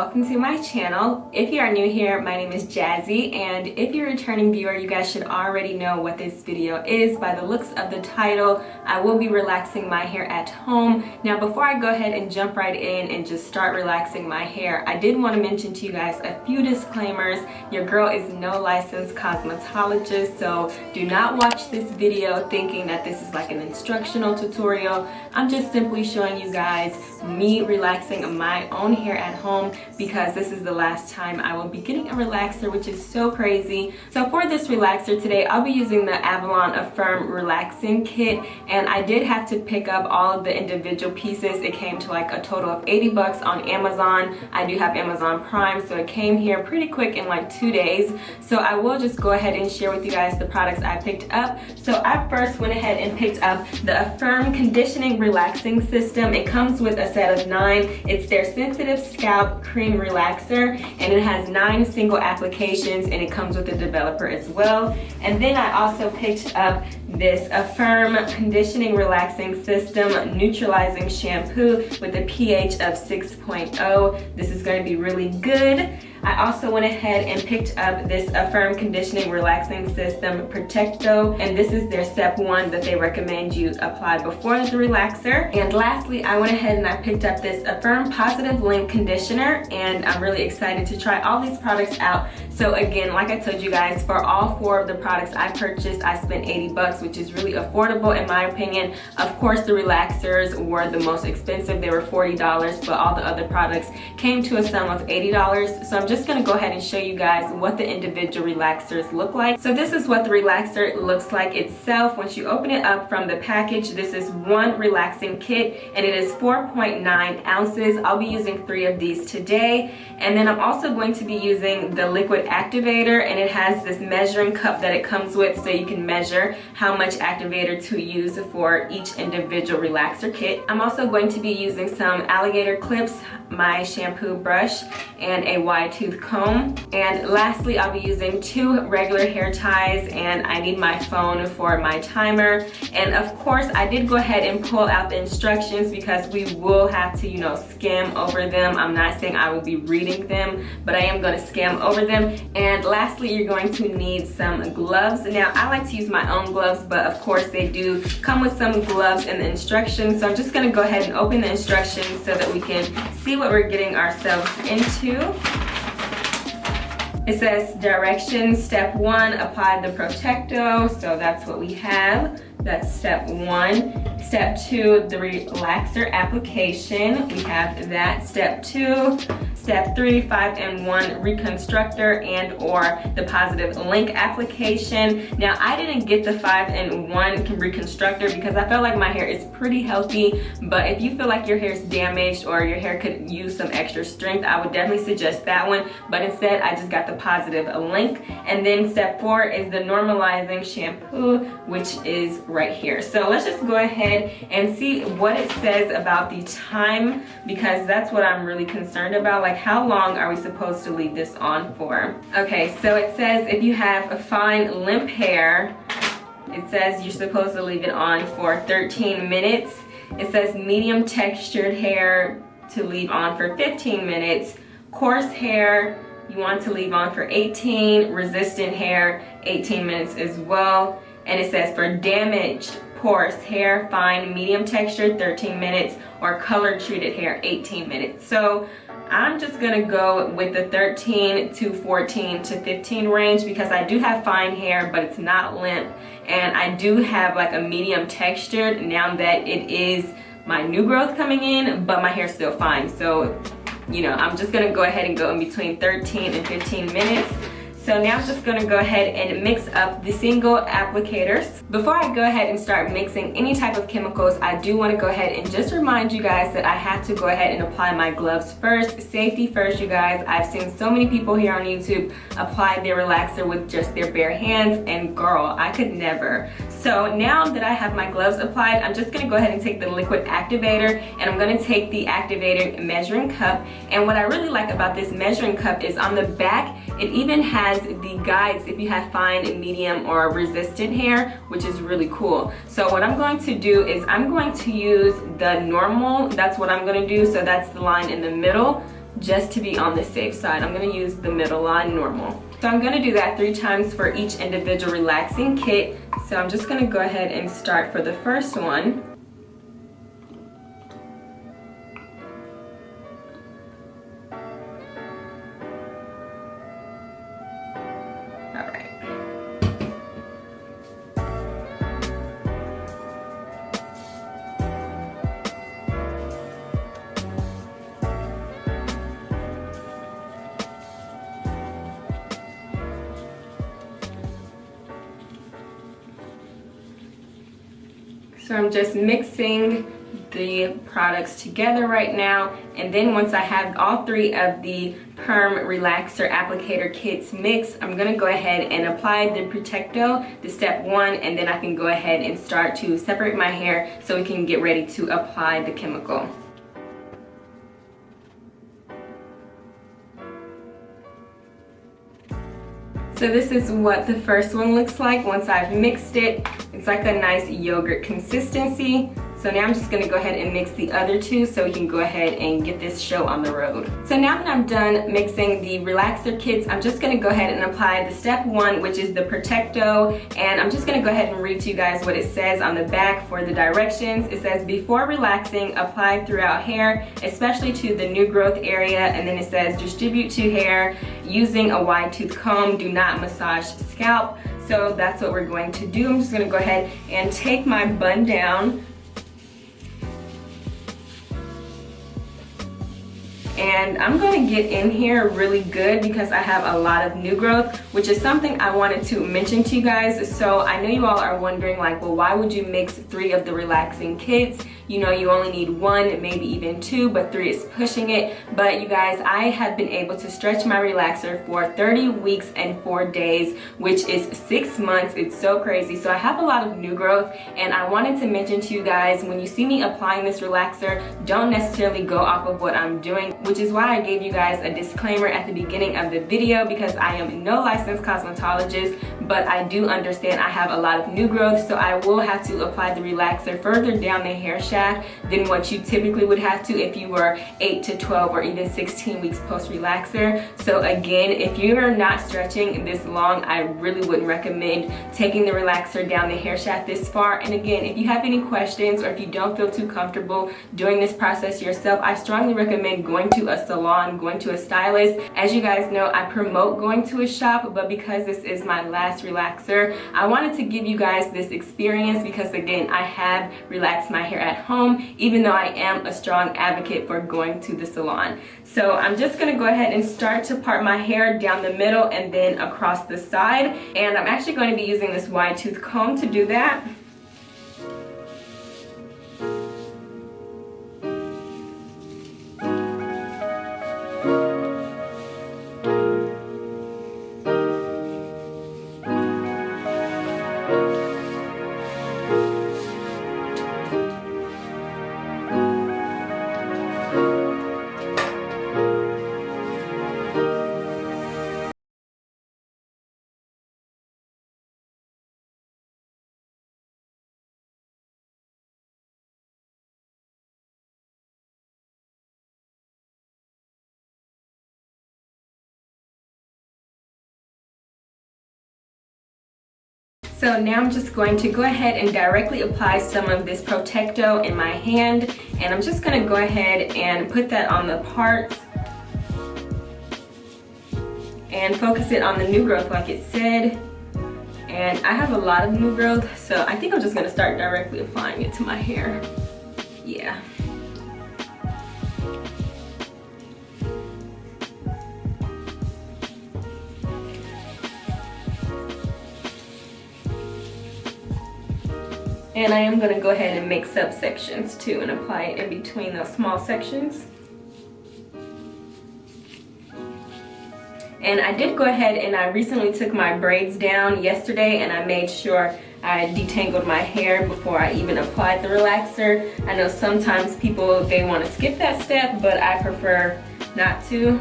welcome to my channel. If you are new here, my name is Jazzy, and if you're a returning viewer, you guys should already know what this video is by the looks of the title. I will be relaxing my hair at home. Now before I go ahead and jump right in and just start relaxing my hair, I did want to mention to you guys a few disclaimers. Your girl is no licensed cosmetologist, so do not watch this video thinking that this is like an instructional tutorial. I'm just simply showing you guys me relaxing my own hair at home because this is the last time I will be getting a relaxer, which is so crazy. So for this relaxer today, I'll be using the Avlon Affirm relaxing kit, and I did have to pick up all of the individual pieces. It came to like a total of 80 bucks on Amazon. I do have Amazon Prime, so it came here pretty quick in like 2 days. So I will just go ahead and share with you guys the products I picked up. So I first went ahead and picked up the Affirm conditioning relaxing system. It comes with a set of 9. It's their sensitive scalp cream relaxer, and it has 9 single applications, and it comes with a developer as well. And then I also picked up this Affirm conditioning relaxing system neutralizing shampoo with a pH of 6.0. This is going to be really good. I also went ahead and picked up this Affirm conditioning relaxing system Protecto, and this is their step 1 that they recommend you apply before the relaxer. And lastly, I went ahead and I picked up this Affirm positive link conditioner, and I'm really excited to try all these products out. So again, like I told you guys, for all 4 of the products I purchased, I spent 80 bucks, which is really affordable in my opinion. Of course, the relaxers were the most expensive. They were $40, but all the other products came to a sum of $80. So I'm just gonna go ahead and show you guys what the individual relaxers look like. So this is what the relaxer looks like itself. Once you open it up from the package, this is one relaxing kit, and it is 4.9 ounces. I'll be using 3 of these today. And then I'm also going to be using the liquid activator, and it has this measuring cup that it comes with, so you can measure how much activator to use for each individual relaxer kit. I'm also going to be using some alligator clips, my shampoo brush, and a wide tooth comb. And lastly, I'll be using 2 regular hair ties, and I need my phone for my timer. And of course, I did go ahead and pull out the instructions because we will have to, skim over them. I'm not saying I will be reading them, but I am going to skim over them. And lastly, you're going to need some gloves. Now, I like to use my own gloves, but of course they do come with some gloves in the instructions. So I'm just going to go ahead and open the instructions so that we can see what we're getting ourselves into. It says directions, step 1, apply the Protecto. So that's what we have. That's step 1. Step 2, the relaxer application. We have that. Step 2. Step 3, 5-in-1 reconstructor and or the positive link application. Now, I didn't get the 5-in-1 reconstructor because I felt like my hair is pretty healthy, but if you feel like your hair is damaged or your hair could use some extra strength, I would definitely suggest that one. But instead, I just got the positive link. And then step 4 is the normalizing shampoo, which is right here. So let's just go ahead and see what it says about the time, because that's what I'm really concerned about. Like, how long are we supposed to leave this on for? Okay, so it says if you have a fine limp hair, it says you're supposed to leave it on for 13 minutes. It says medium textured hair to leave on for 15 minutes. Coarse hair, you want to leave on for 18. Resistant hair, 18 minutes as well. And it says for damaged, porous hair, fine, medium textured, 13 minutes, or color treated hair, 18 minutes. So I'm just gonna go with the 13 to 14 to 15 range because I do have fine hair, but it's not limp. And I do have like a medium textured now that it is my new growth coming in, but my hair's still fine. So, I'm just gonna go ahead and go in between 13 and 15 minutes. So now I'm just gonna go ahead and mix up the single applicators. Before I go ahead and start mixing any type of chemicals, I do wanna go ahead and just remind you guys that I have to go ahead and apply my gloves first. Safety first, you guys. I've seen so many people here on YouTube apply their relaxer with just their bare hands, and girl, I could never. So now that I have my gloves applied, I'm just gonna go ahead and take the liquid activator, and I'm gonna take the activator measuring cup. And what I really like about this measuring cup is on the back, it even has the guides if you have fine, medium, or resistant hair, which is really cool. So what I'm going to do is I'm going to use the normal. That's what I'm going to do. So that's the line in the middle. just to be on the safe side. I'm gonna use the middle line, normal. So I'm gonna do that 3 times for each individual relaxing kit. So I'm just gonna go ahead and start for the first one. So I'm just mixing the products together right now, and then once I have all 3 of the perm relaxer applicator kits mixed, I'm gonna go ahead and apply the Protecto, the step 1, and then I can go ahead and start to separate my hair so we can get ready to apply the chemical. So this is what the first one looks like once I've mixed it. It's like a nice yogurt consistency. So now I'm just gonna go ahead and mix the other 2 so we can go ahead and get this show on the road. So now that I'm done mixing the relaxer kits, I'm just gonna go ahead and apply the step 1, which is the Protecto. And I'm just gonna go ahead and read to you guys what it says on the back for the directions. It says, before relaxing, apply throughout hair, especially to the new growth area. And then it says, distribute to hair using a wide tooth comb. Do not massage scalp. So that's what we're going to do. I'm just gonna go ahead and take my bun down. And I'm going to get in here really good because I have a lot of new growth, which is something I wanted to mention to you guys. So I know you all are wondering, like, well, why would you mix 3 of the relaxing kits? You know, you only need 1, maybe even 2, but 3 is pushing it. But you guys, I have been able to stretch my relaxer for 30 weeks and 4 days, which is 6 months. It's so crazy. So I have a lot of new growth, and I wanted to mention to you guys, when you see me applying this relaxer, don't necessarily go off of what I'm doing, which is why I gave you guys a disclaimer at the beginning of the video, because I am no licensed cosmetologist, but I do understand I have a lot of new growth, so I will have to apply the relaxer further down the hair shaft than what you typically would have to if you were 8 to 12 or even 16 weeks post relaxer. So again, if you're not stretching this long, I really wouldn't recommend taking the relaxer down the hair shaft this far. And again, if you have any questions or if you don't feel too comfortable doing this process yourself, I strongly recommend going to a salon, going to a stylist. As you guys know, I promote going to a shop, but because this is my last relaxer, I wanted to give you guys this experience because again, I have relaxed my hair at home, even though I am a strong advocate for going to the salon. So I'm just gonna go ahead and start to part my hair down the middle and then across the side. And I'm actually going to be using this wide tooth comb to do that. So now I'm just going to go ahead and directly apply some of this Protecto in my hand, and I'm just going to go ahead and put that on the parts and focus it on the new growth like it said. And I have a lot of new growth, so I think I'm just going to start directly applying it to my hair. Yeah. And I am going to go ahead and make subsections too and apply it in between those small sections. And I did go ahead and I recently took my braids down yesterday, and I made sure I detangled my hair before I even applied the relaxer. I know sometimes people, they want to skip that step, but I prefer not to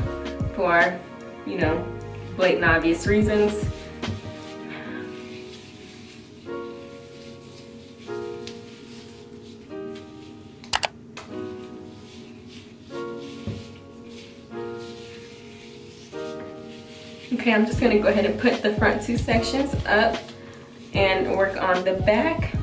for, you know, blatant obvious reasons. Okay, I'm just gonna go ahead and put the front two sections up and work on the back.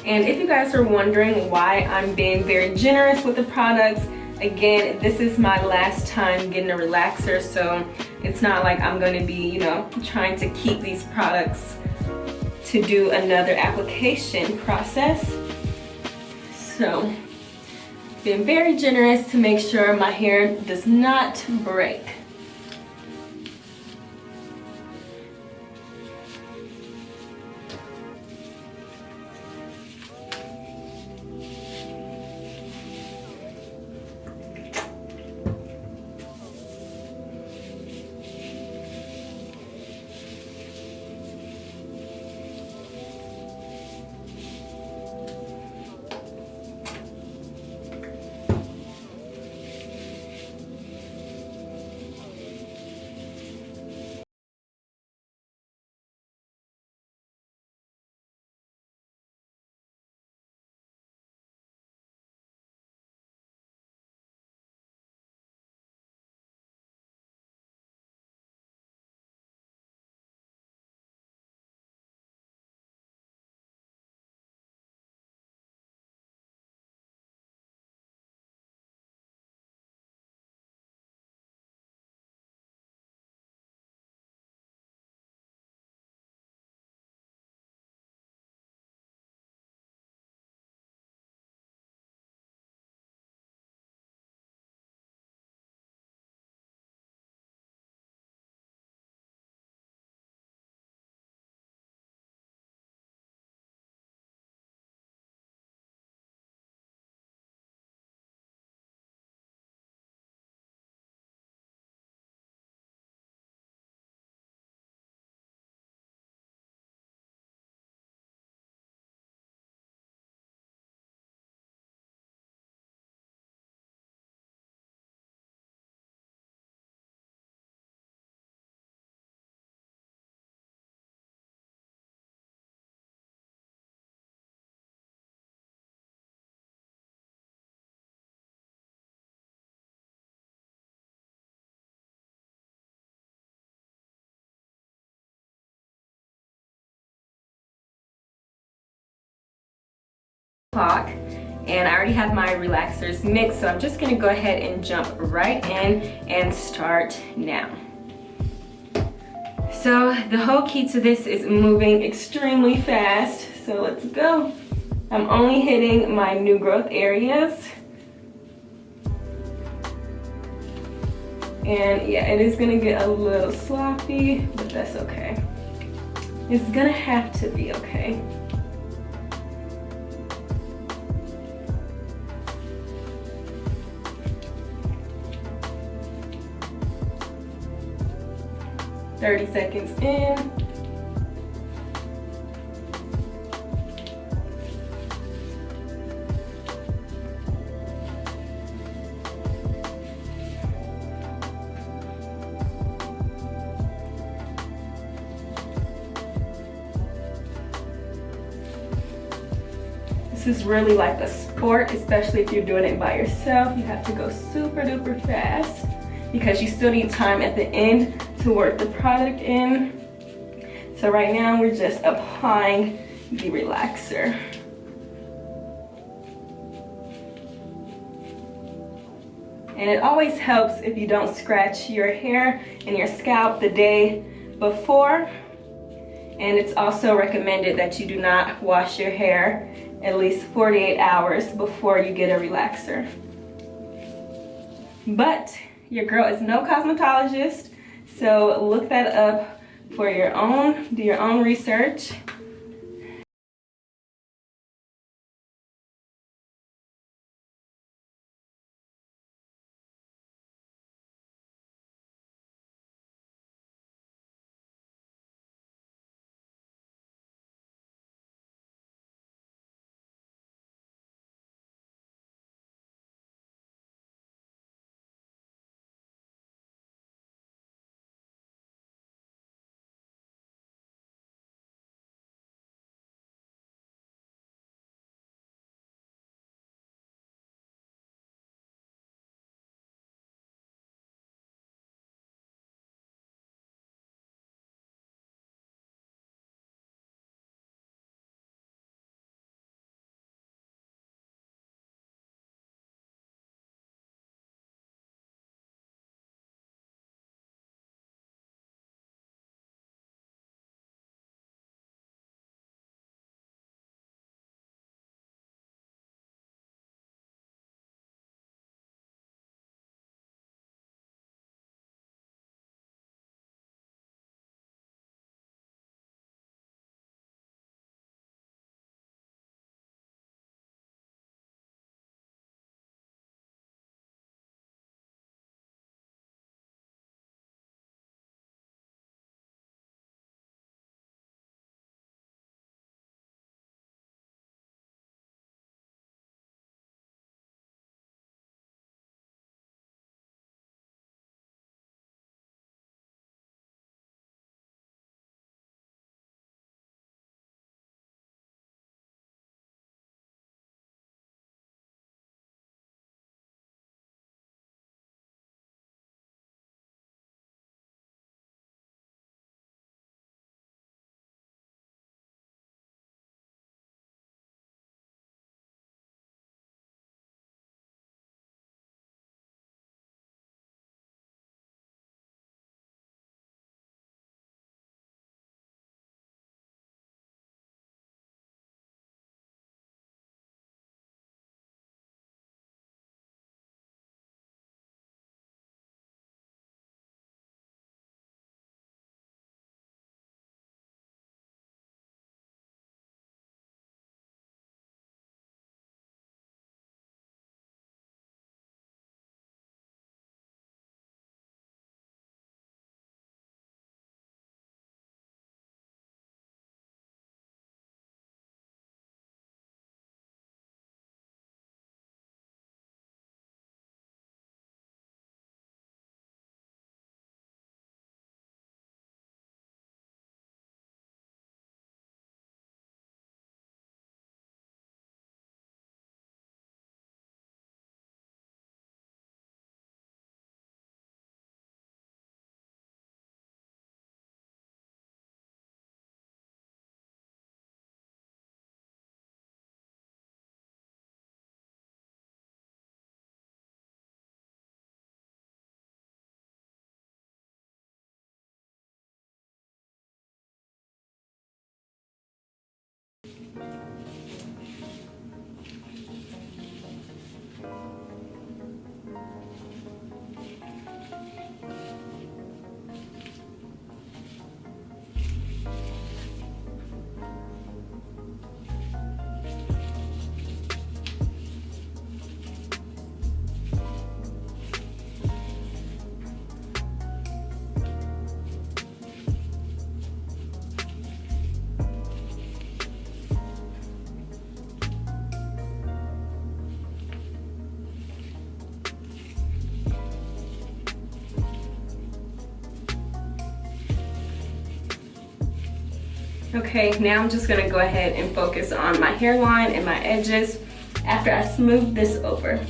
And if you guys are wondering why I'm being very generous with the products, again, this is my last time getting a relaxer, so it's not like I'm going to be, you know, trying to keep these products to do another application process. So, being very generous to make sure my hair does not break. And I already have my relaxers mixed, so I'm just gonna go ahead and jump right in and start now. So the whole key to this is moving extremely fast, so let's go. I'm only hitting my new growth areas. And yeah, it is gonna get a little sloppy, but that's okay. It's gonna have to be okay. "30 seconds in." This is really like a sport, especially if you're doing it by yourself. You have to go super duper fast because you still need time at the end to work the product in. So right now we're just applying the relaxer. And it always helps if you don't scratch your hair and your scalp the day before. And it's also recommended that you do not wash your hair at least 48 hours before you get a relaxer. But your girl is no cosmetologist, so look that up for your own, do your own research. Okay, now I'm just gonna go ahead and focus on my hairline and my edges after I smooth this over.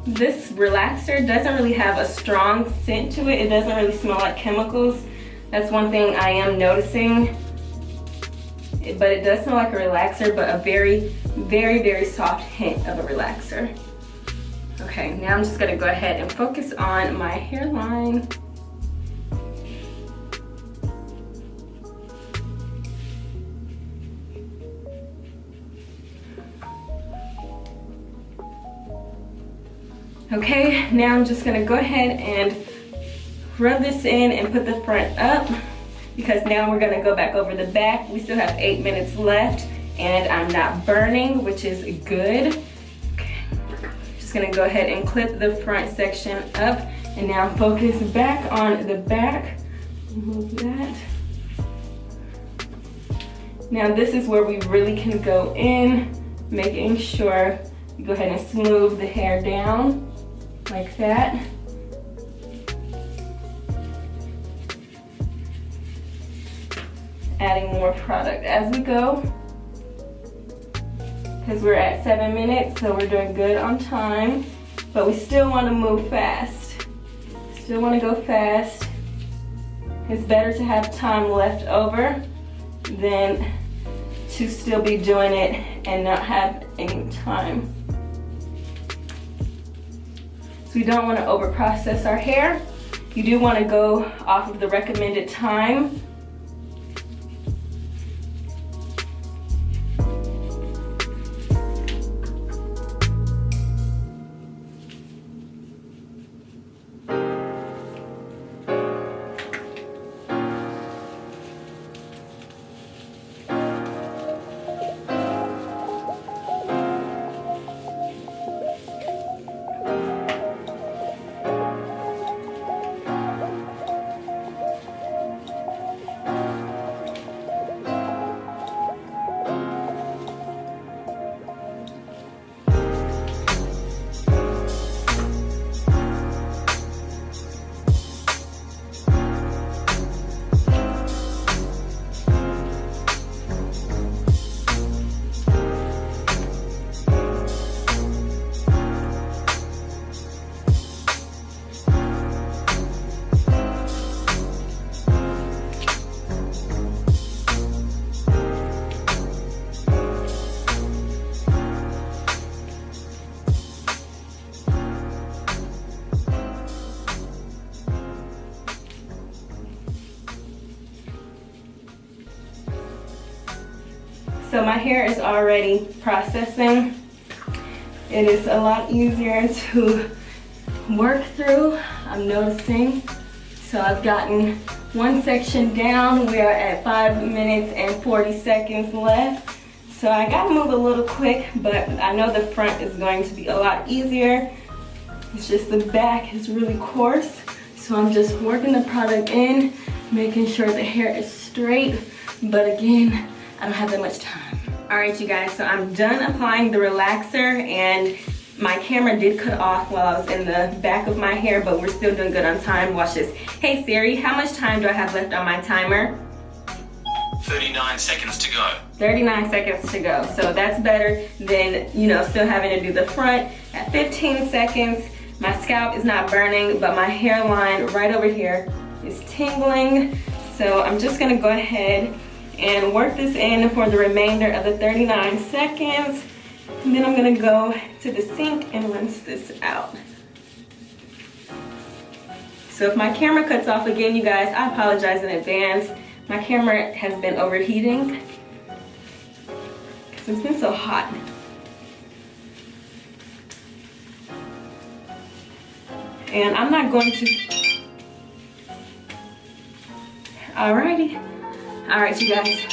This relaxer doesn't really have a strong scent to it. It doesn't really smell like chemicals. That's one thing I am noticing. but it does smell like a relaxer, but a very, very, very soft hint of a relaxer. Okay, now I'm just gonna go ahead and focus on my hairline. Okay, now I'm just gonna go ahead and rub this in and put the front up, because now we're gonna go back over the back. We still have 8 minutes left and I'm not burning, which is good. Okay. Just gonna go ahead and clip the front section up, and now focus back on the back. Remove that. Now this is where we really can go in, making sure you go ahead and smooth the hair down like that. Adding more product as we go, because we're at 7 minutes, so we're doing good on time, but we still want to move fast. Still want to go fast. It's better to have time left over than to still be doing it and not have any time. So we don't want to over process our hair. You do want to go off of the recommended time. So my hair is already processing. It is a lot easier to work through, I'm noticing. So I've gotten one section down. We are at 5 minutes and 40 seconds left. So I gotta move a little quick, but I know the front is going to be a lot easier. It's just the back is really coarse. So I'm just working the product in, making sure the hair is straight. But again, I don't have that much time. All right, you guys, so I'm done applying the relaxer, and my camera did cut off while I was in the back of my hair, but we're still doing good on time. Watch this. Hey Siri, how much time do I have left on my timer? 39 seconds to go. 39 seconds to go. So that's better than, you know, still having to do the front at 15 seconds. My scalp is not burning, but my hairline right over here is tingling. So I'm just gonna go ahead and work this in for the remainder of the 39 seconds. And then I'm gonna go to the sink and rinse this out. So if my camera cuts off again, you guys, I apologize in advance. My camera has been overheating because it's been so hot. And I'm not going to, alrighty. All right, you guys.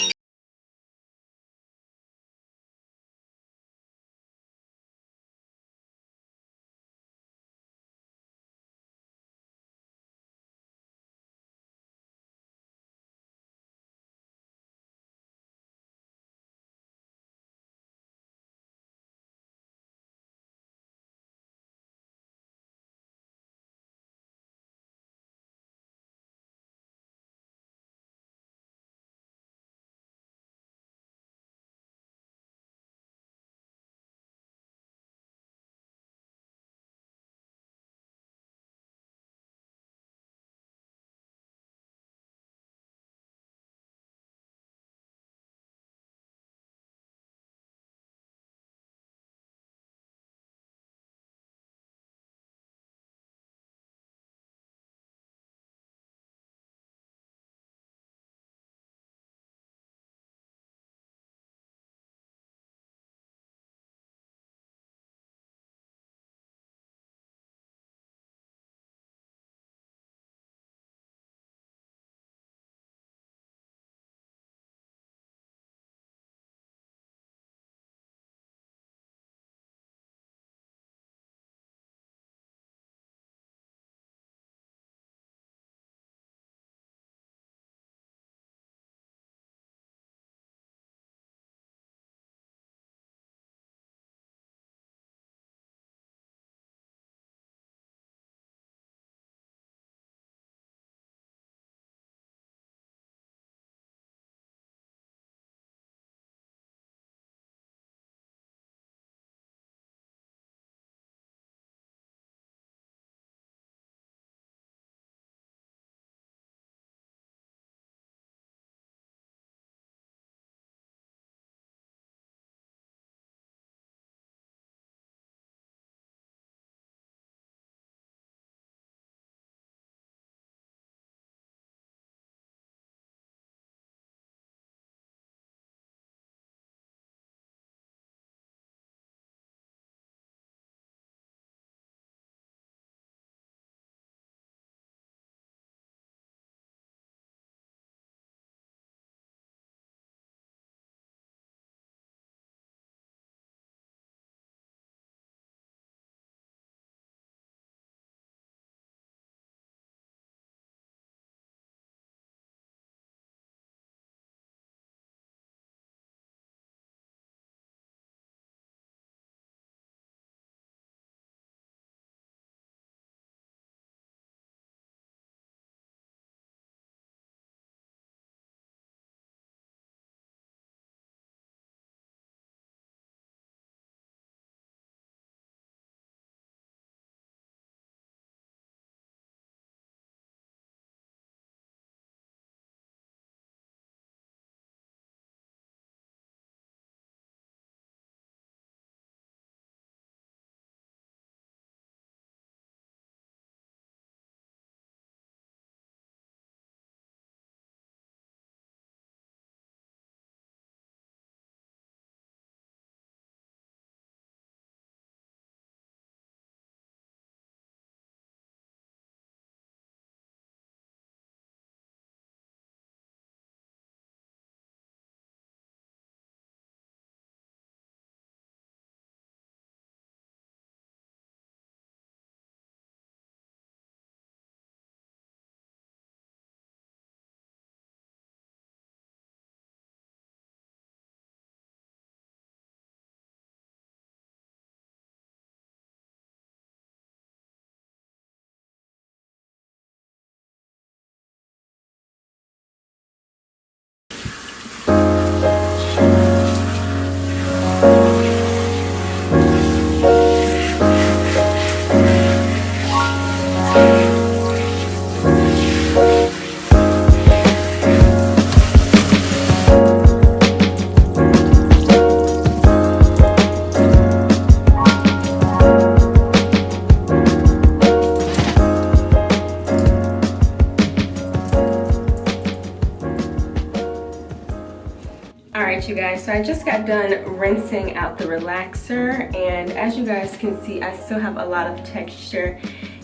guys, so I just got done rinsing out the relaxer, and as you guys can see, I still have a lot of texture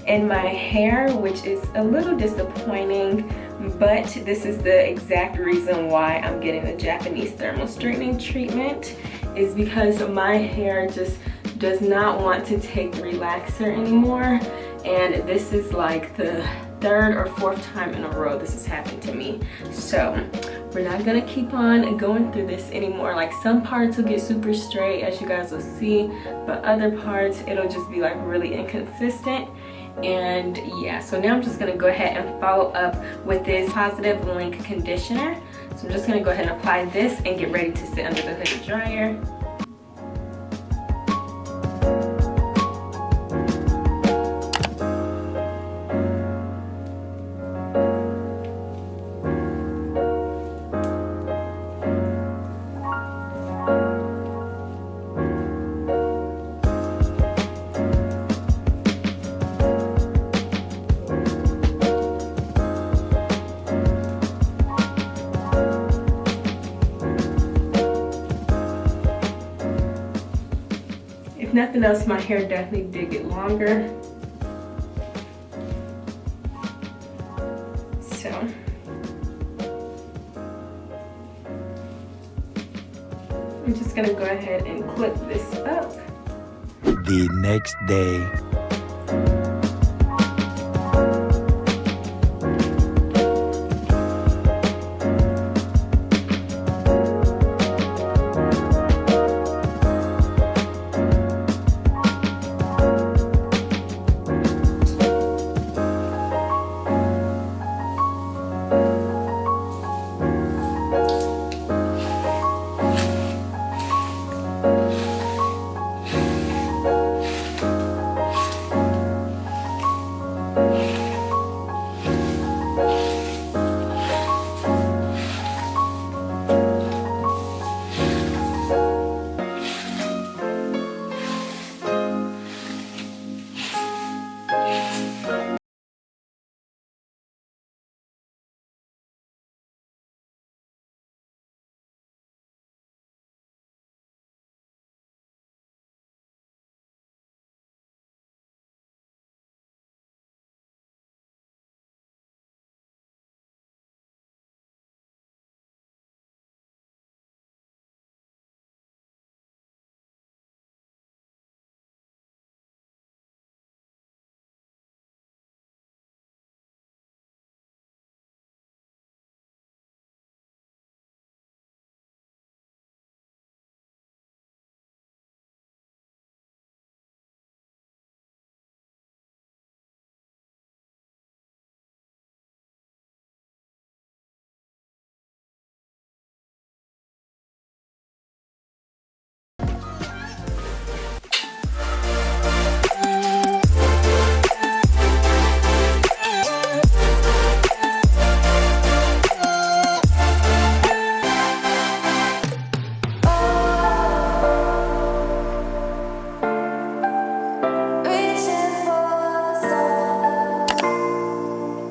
in my hair, which is a little disappointing, but this is the exact reason why I'm getting the Japanese thermal straightening treatment, is because my hair just does not want to take the relaxer anymore, and this is like the third or fourth time in a row this has happened to me. So we're not gonna keep on going through this anymore. Like, some parts will get super straight, as you guys will see, but other parts it'll just be like really inconsistent. And yeah, so now I'm just gonna go ahead and follow up with this Positive Link conditioner. So I'm just gonna go ahead and apply this and get ready to sit under the hooded dryer. If nothing else, my hair definitely did get longer. So I'm just gonna go ahead and clip this up. The next day.